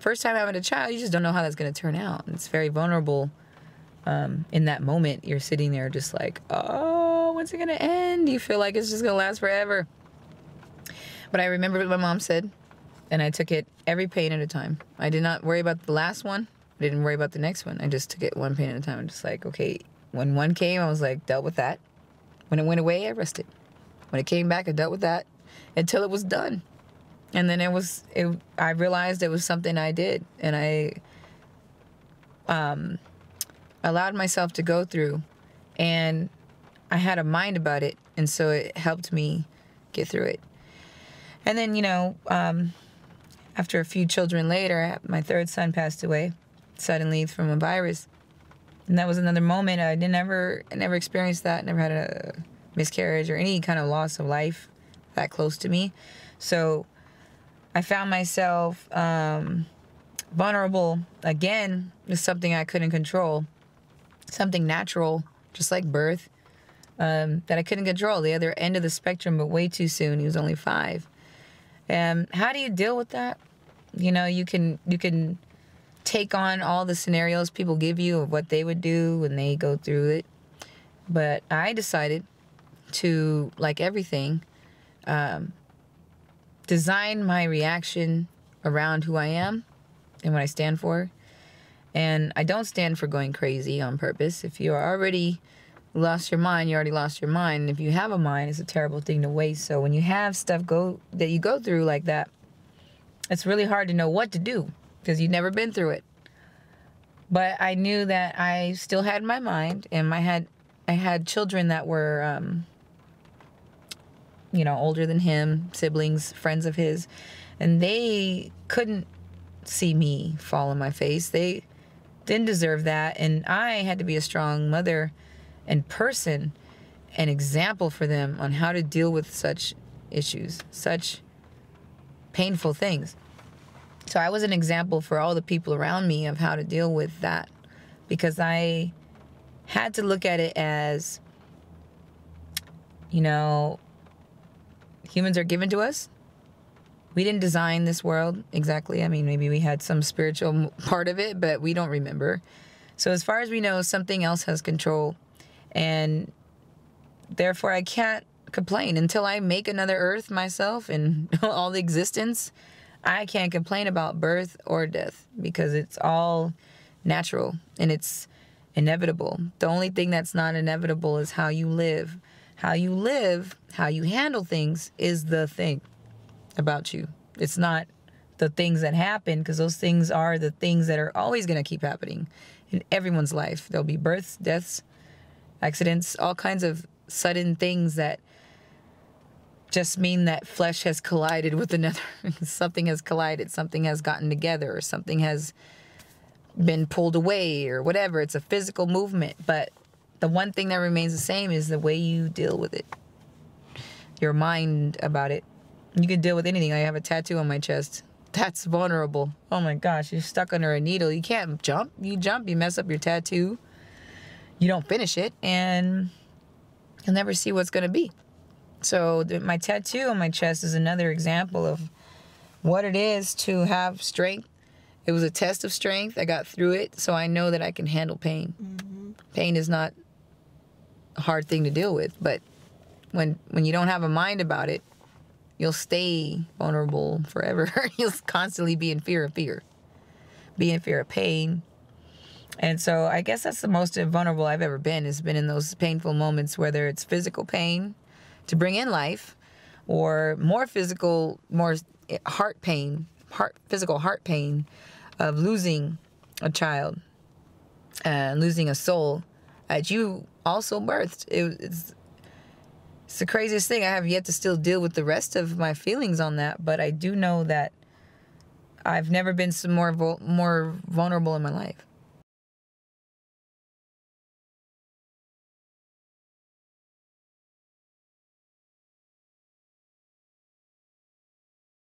first time having a child, you just don't know how that's going to turn out. It's very vulnerable. In that moment, you're sitting there just like, oh, when's it going to end? You feel like it's just going to last forever. But I remember what my mom said, and I took it every pain at a time. I did not worry about the last one. I didn't worry about the next one. I just took it one pain at a time. I'm just like, okay, when one came, I was like, dealt with that. When it went away, I rested. When it came back, I dealt with that until it was done. And then I realized it was something I did, and I allowed myself to go through, and I had a mind about it, and so it helped me get through it. And then, after a few children later, my third son passed away suddenly from a virus, and that was another moment. I never experienced that. Never had a miscarriage or any kind of loss of life that close to me. So I found myself vulnerable again with something I couldn't control, something natural, just like birth, that I couldn't control. The other end of the spectrum, but way too soon. He was only 5. How do you deal with that? You can take on all the scenarios people give you of what they would do when they go through it. But I decided to, like everything, design my reaction around who I am and what I stand for. And I don't stand for going crazy on purpose. If you already lost your mind, you already lost your mind. And if you have a mind, it's a terrible thing to waste. So when you have stuff that you go through like that, it's really hard to know what to do because you've never been through it. But I knew that I still had my mind, and I had children that were, older than him, siblings, friends of his, and they couldn't see me fall on my face. They didn't deserve that, and I had to be a strong mother and person, an example for them on how to deal with such issues, such painful things. So I was an example for all the people around me of how to deal with that, because I had to look at it as, humans are given to us. We didn't design this world exactly. I mean, maybe we had some spiritual part of it, but we don't remember. So as far as we know, something else has control, and therefore I can't complain until I make another earth myself and all the existence. I can't complain about birth or death because it's all natural and it's inevitable. The only thing that's not inevitable is how you live. How you live, how you handle things is the thing about you. It's not the things that happen, because those things are the things that are always going to keep happening in everyone's life. There'll be births, deaths, accidents, all kinds of sudden things that just mean that flesh has collided with another. Something has collided, something has gotten together, or something has been pulled away, or whatever. It's a physical movement, but the one thing that remains the same is the way you deal with it. Your mind about it. You can deal with anything. I have a tattoo on my chest. That's vulnerable. Oh my gosh, you're stuck under a needle. You can't jump. You jump, you mess up your tattoo. You don't finish it, and you'll never see what's going to be. So my tattoo on my chest is another example of what it is to have strength. It was a test of strength. I got through it, so I know that I can handle pain. Mm-hmm. Pain is not a hard thing to deal with, but when you don't have a mind about it, you'll stay vulnerable forever. You'll constantly be in fear of fear. Be in fear of pain. And so I guess that's the most vulnerable I've ever been, has been in those painful moments, whether it's physical pain to bring in life, or more physical, more heart pain, physical heart pain of losing a child, losing a soul that you also birthed. It's the craziest thing. I have yet to still deal with the rest of my feelings on that, but I do know that I've never been more vulnerable in my life.